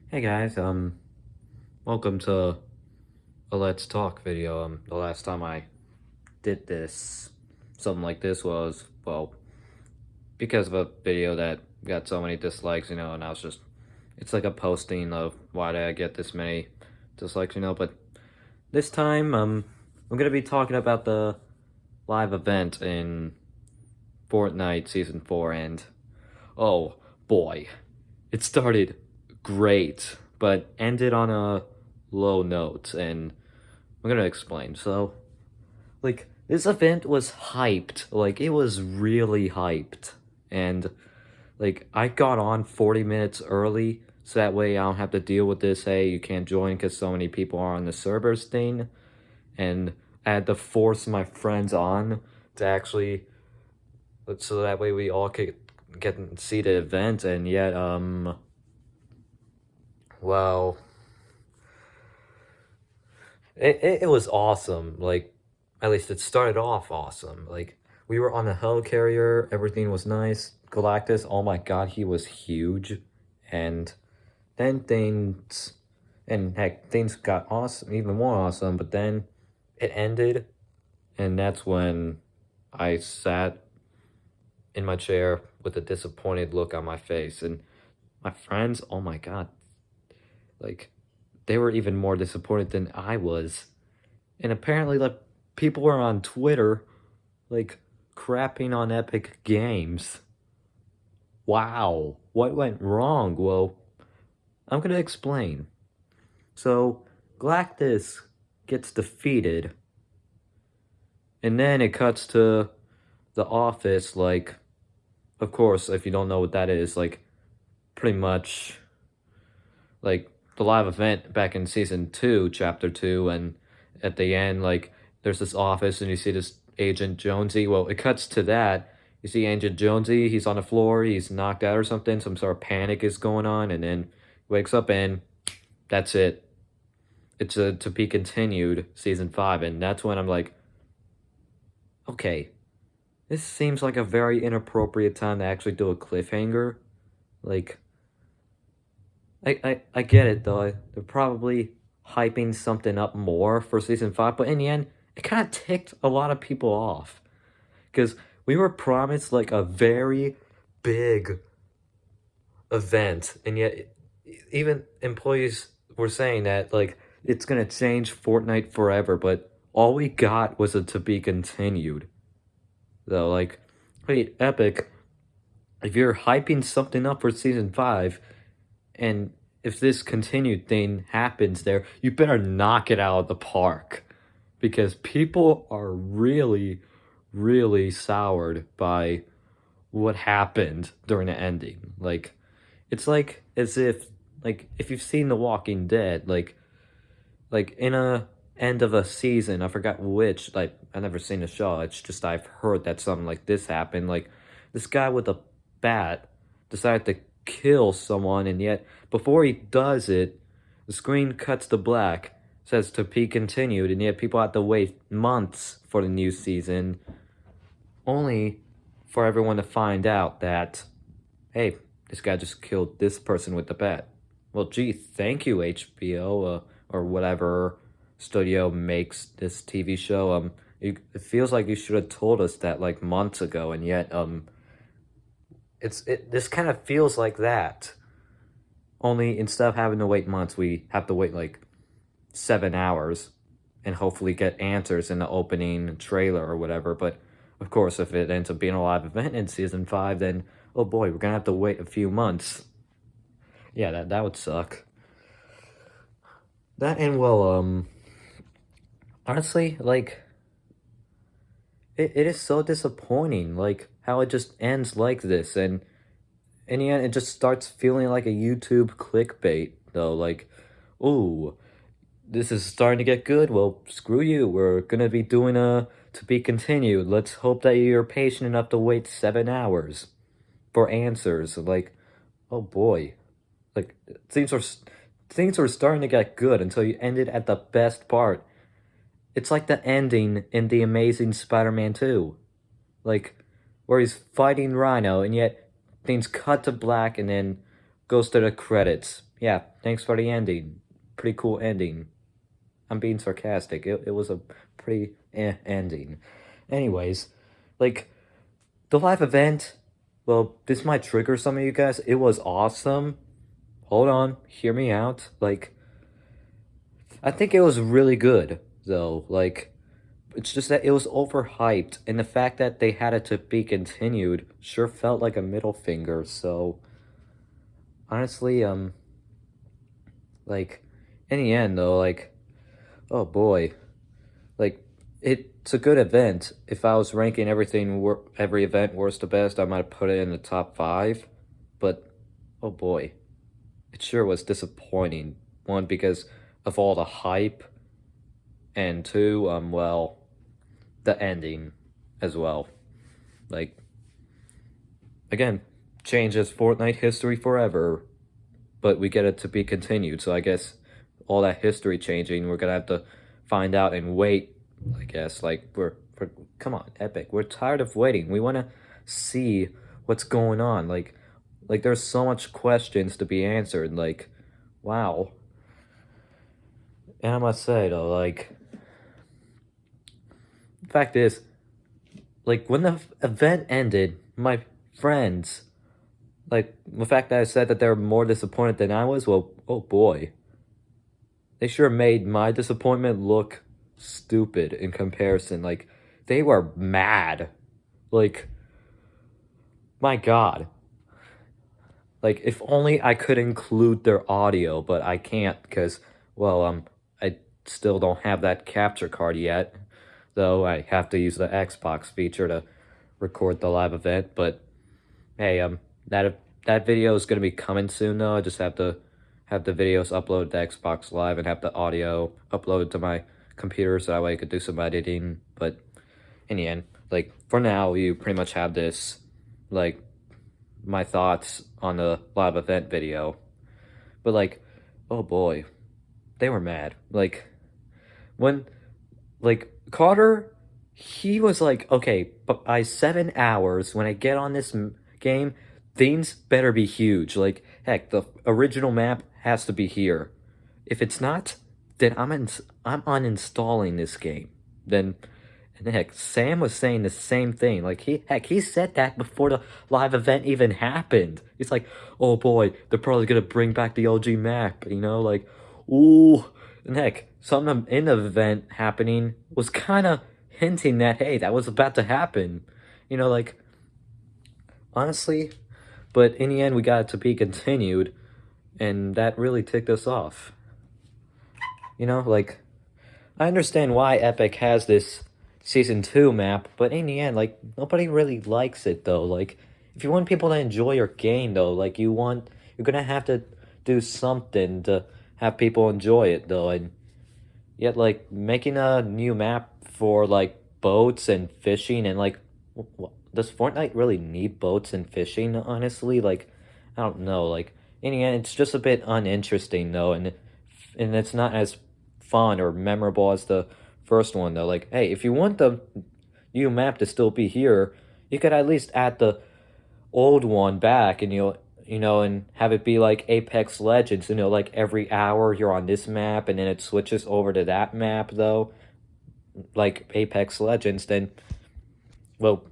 Hey guys, welcome to a Let's Talk video. The last time I did something like this was, well, because of a video that got so many dislikes, and I was just, it's like a posting of why did I get this many dislikes, but this time, I'm gonna be talking about the live event in Fortnite Season 4, and, oh boy, it started great, but ended on a low note, and I'm gonna explain. So, like, this event was hyped. Like, it was really hyped. And, like, I got on 40 minutes early, so that way I don't have to deal with this, hey, you can't join because so many people are on the servers thing. And I had to force my friends on to actually, so that way we all could get and see the event, and yet, well, it was awesome. Like, at least it started off awesome. Like, we were on a helicarrier, everything was nice. Galactus, oh my god, he was huge. And then things got awesome, even more awesome, but then it ended, and that's when I sat in my chair with a disappointed look on my face. And my friends, oh my god, like, they were even more disappointed than I was. And apparently, like, people were on Twitter, like, crapping on Epic Games. Wow, what went wrong? Well, I'm gonna explain. So, Galactus gets defeated, and then it cuts to the office, like, of course, if you don't know what that is, like, pretty much, like, the live event back in Season 2, Chapter 2, and at the end, like, there's this office, and you see this Agent Jonesy. Well, it cuts to that. You see Agent Jonesy, he's on the floor, he's knocked out or something, some sort of panic is going on, and then he wakes up, and that's it. It's a to be continued Season 5, and that's when I'm like, okay, this seems like a very inappropriate time to actually do a cliffhanger. Like, I get it though. They're probably hyping something up more for Season 5, but in the end, it kind of ticked a lot of people off. Because we were promised like a very big event, and yet even employees were saying that like it's gonna change Fortnite forever, but all we got was a to be continued. Though, like, wait, Epic, if you're hyping something up for Season 5, and if this continued thing happens there, you better knock it out of the park. Because people are really, really soured by what happened during the ending. Like, it's like as if, like, if you've seen The Walking Dead, like in a end of a season, I forgot which, like, I've never seen the show, it's just I've heard that something like this happened. Like, this guy with a bat decided to kill someone, and yet before he does it, the screen cuts to black, says to be continued, and yet people have to wait months for the new season, only for everyone to find out that, hey, this guy just killed this person with the bat. Well, gee, thank you, HBO, or whatever studio makes this TV show. It feels like you should have told us that like months ago, and yet, this kind of feels like that. Only instead of having to wait months, we have to wait like 7 hours, and hopefully get answers in the opening trailer or whatever. But of course, if it ends up being a live event in Season 5, then oh boy, we're gonna have to wait a few months. Yeah, that would suck. That and well, honestly, like, it is so disappointing, like, how it just ends like this, and in the end, it just starts feeling like a YouTube clickbait, though, like, ooh, this is starting to get good, well, screw you, we're gonna be doing a to be continued, let's hope that you're patient enough to wait 7 hours for answers, like, oh boy, like, things were starting to get good until you ended at the best part. It's like the ending in The Amazing Spider-Man 2. Like, where he's fighting Rhino, and yet things cut to black, and then goes to the credits. Yeah, thanks for the ending. Pretty cool ending. I'm being sarcastic. It was a pretty ending. Anyways, like, the live event, well, this might trigger some of you guys. It was awesome. Hold on, hear me out. Like, I think it was really good, though. Like, it's just that it was overhyped, and the fact that they had it to be continued sure felt like a middle finger. So, honestly, like, in the end, though, like, oh boy, like, it's a good event. If I was ranking every event worst to best, I might have put it in the top 5. But, oh boy, it sure was disappointing. One, because of all the hype, and two, well, the ending as well. Like, again, changes Fortnite history forever, but we get it to be continued. So I guess all that history changing, we're gonna have to find out and wait. I guess like we're come on, Epic. We're tired of waiting. We want to see what's going on. Like there's so much questions to be answered. Like, wow. And I must say though, like, the fact is, like when the event ended, my friends, like the fact that I said that they were more disappointed than I was, well, oh boy. They sure made my disappointment look stupid in comparison. Like, they were mad. Like, my god. Like, if only I could include their audio, but I can't because, well, I still don't have that capture card yet. Though I have to use the Xbox feature to record the live event, but hey, that video is gonna be coming soon though. I just have to have the videos uploaded to Xbox Live and have the audio uploaded to my computer so that way I could do some editing. But in the end, like for now, you pretty much have this, like my thoughts on the live event video. But like, oh boy, they were mad. Like when, like Carter, he was like, okay, but by 7 hours when I get on this game, things better be huge. Like, heck, the original map has to be here. If it's not, then I'm uninstalling this game. Then, and heck, Sam was saying the same thing. Like, he said that before the live event even happened. It's like, oh boy, they're probably gonna bring back the OG map, you know, like, ooh. And heck, something in the event happening was kind of hinting that, hey, that was about to happen. You know, like, honestly, but in the end, we got it to be continued, and that really ticked us off. You know, like, I understand why Epic has this Season 2 map, but in the end, like, nobody really likes it, though. Like, if you want people to enjoy your game, though, like, you're gonna have to do something to have people enjoy it, though, and yet, like, making a new map for, like, boats and fishing and, like, does Fortnite really need boats and fishing, honestly? Like, I don't know, like, in the end, it's just a bit uninteresting, though, and it's not as fun or memorable as the first one, though. Like, hey, if you want the new map to still be here, you could at least add the old one back, and and have it be like Apex Legends, like every hour you're on this map and then it switches over to that map, though, like Apex Legends, then, well,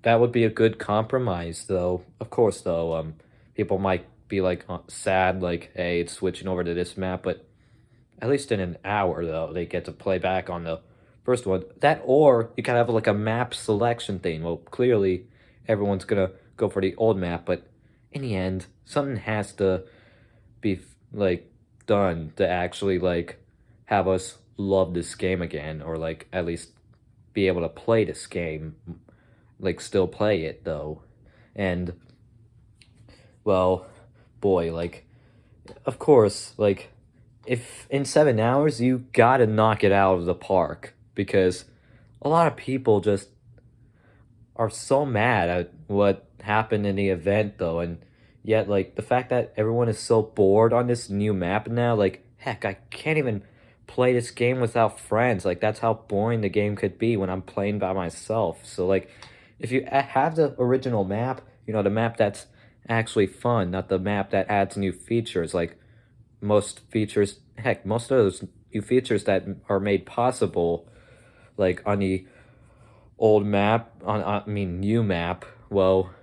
that would be a good compromise, though. Of course, though, people might be like sad, like, hey, it's switching over to this map, but at least in an hour, though, they get to play back on the first one. That, or you can have like a map selection thing. Well, clearly everyone's gonna go for the old map, but in the end, something has to be like done to actually like have us love this game again, or like at least be able to play this game, like still play it though. And well, boy, like, of course, like, if in 7 hours you gotta knock it out of the park, because a lot of people just are so mad at what happened in the event, though, and yet, like, the fact that everyone is so bored on this new map now, like, heck, I can't even play this game without friends. Like, that's how boring the game could be when I'm playing by myself. So, like, if you have the original map, the map that's actually fun, not the map that adds new features. Like most features, heck, most of those new features that are made possible, like on the old map, I mean new map. Well,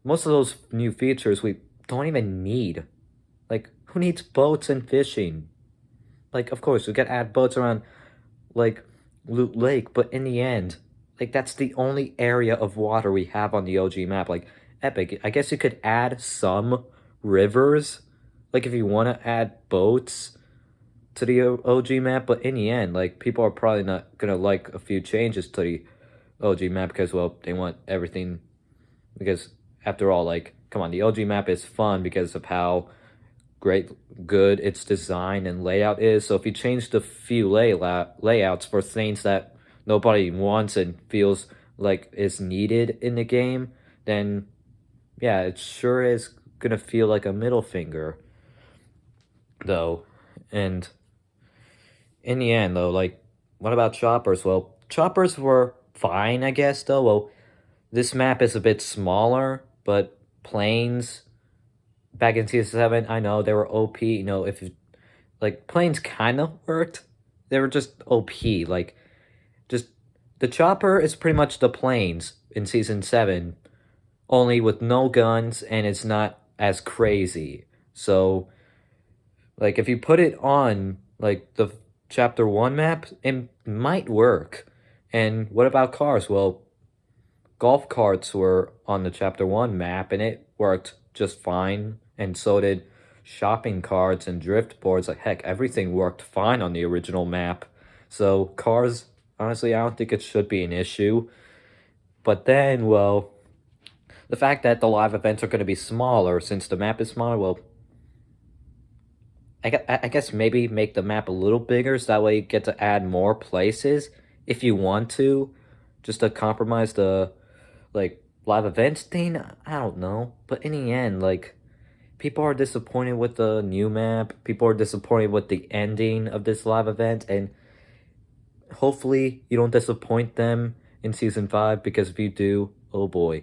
most of those new features we don't even need. Like, who needs boats and fishing? Like, of course, we could add boats around, like, Loot Lake, but in the end, like, that's the only area of water we have on the OG map. Like, Epic, I guess you could add some rivers, like, if you want to add boats to the OG map, but in the end, like, people are probably not gonna like a few changes to the OG map because, well, they want everything, because, after all, like, come on, the OG map is fun because of how good its design and layout is. So if you change the few layouts for things that nobody wants and feels like is needed in the game, then yeah, it sure is gonna feel like a middle finger, though. And in the end, though, like, what about choppers? Well, choppers were fine, I guess, though. Well, this map is a bit smaller, but planes back in Season 7, I know they were OP. You know, if like planes kind of worked, they were just OP. Like, just the chopper is pretty much the planes in Season 7, only with no guns and it's not as crazy. So, like, if you put it on, like, the Chapter 1 map, it might work. And what about cars? Well, golf carts were on the Chapter 1 map and it worked just fine, and so did shopping carts and drift boards. Like, heck, everything worked fine on the original map. So, cars, honestly, I don't think it should be an issue. But then, well, the fact that the live events are going to be smaller since the map is smaller, well, I guess maybe make the map a little bigger so that way you get to add more places if you want to, just to compromise the, like, live events thing. I don't know, but in the end, like, people are disappointed with the new map, people are disappointed with the ending of this live event, and hopefully you don't disappoint them in Season 5, because if you do, oh boy,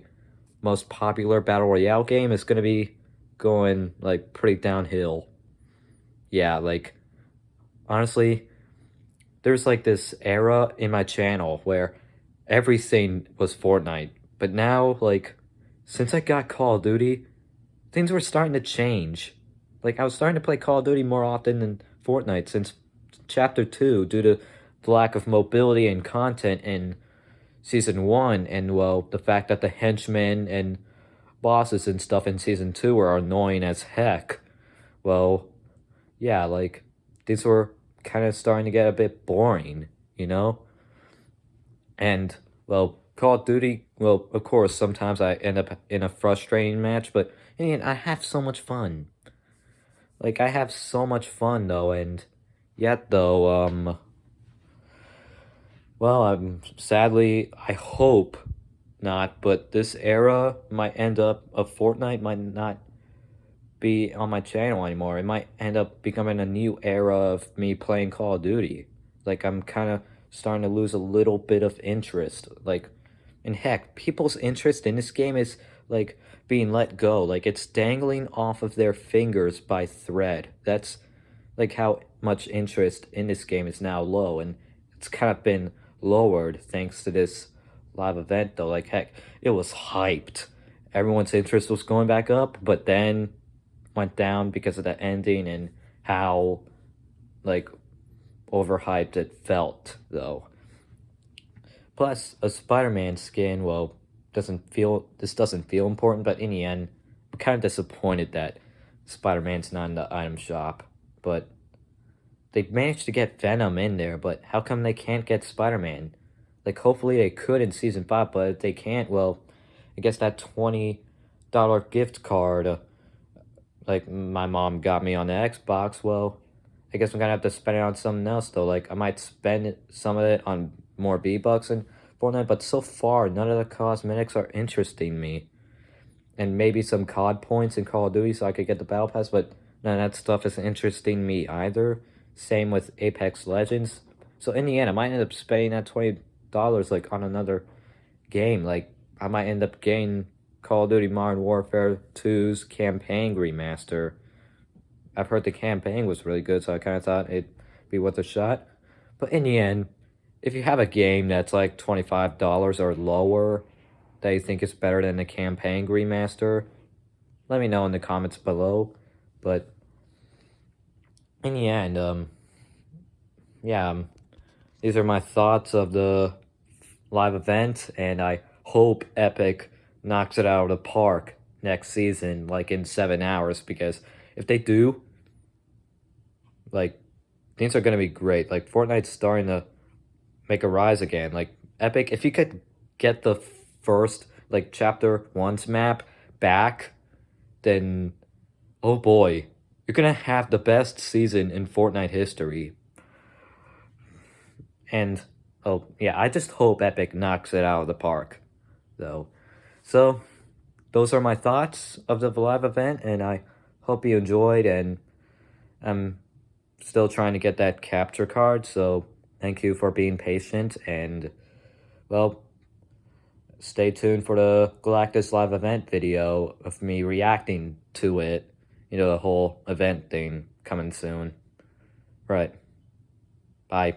most popular Battle Royale game is going to be going, like, pretty downhill. Yeah, like, honestly, there's, like, this era in my channel where everything was Fortnite, but now, like, since I got Call of Duty, things were starting to change. Like, I was starting to play Call of Duty more often than Fortnite since Chapter 2 due to the lack of mobility and content in Season 1, and, well, the fact that the henchmen and bosses and stuff in Season 2 are annoying as heck. Well, yeah, like, these were kind of starting to get a bit boring, you know? And, well, Call of Duty, well, of course, sometimes I end up in a frustrating match, but in the end, I have so much fun. Like, I have so much fun, though, and yet, though, well, sadly, I hope not, but this era might end up, of Fortnite might not be on my channel anymore. It might end up becoming a new era of me playing Call of Duty. Like, I'm kind of starting to lose a little bit of interest. Like, and heck, people's interest in this game is, like, being let go. Like, it's dangling off of their fingers by thread. That's, like, how much interest in this game is now low, and it's kind of been lowered thanks to this live event, though. Like, heck, it was hyped. Everyone's interest was going back up, but then went down because of the ending and how, like, overhyped it felt, though. Plus, a Spider-Man skin, well, this doesn't feel important, but in the end, I'm kind of disappointed that Spider-Man's not in the item shop. But they managed to get Venom in there, but how come they can't get Spider-Man? Like, hopefully they could in Season 5, but if they can't, well, I guess that $20 gift card, like, my mom got me on the Xbox, well, I guess I'm gonna have to spend it on something else, though. Like, I might spend some of it on more V-Bucks in Fortnite, but so far, none of the cosmetics are interesting me. And maybe some COD points in Call of Duty so I could get the Battle Pass, but none of that stuff is interesting me either. Same with Apex Legends. So in the end, I might end up spending that $20, like, on another game. Like, I might end up getting Call of Duty Modern Warfare 2's campaign remaster. I've heard the campaign was really good, so I kind of thought it'd be worth a shot. But in the end, if you have a game that's like $25 or lower that you think is better than the campaign remaster, let me know in the comments below. But in the end, yeah, these are my thoughts of the live event, and I hope Epic knocks it out of the park next season, like in 7 hours, because if they do, like, things are gonna be great. Like, Fortnite's starting to make a rise again. Like, Epic, if you could get the first, like, Chapter 1's map back, then, oh boy, you're gonna have the best season in Fortnite history. And, oh, yeah, I just hope Epic knocks it out of the park, though. So, those are my thoughts of the live event, and I hope you enjoyed, and I'm still trying to get that capture card, so thank you for being patient, and, well, stay tuned for the Galactus live event video of me reacting to it, you know, the whole event thing coming soon. Right. Bye.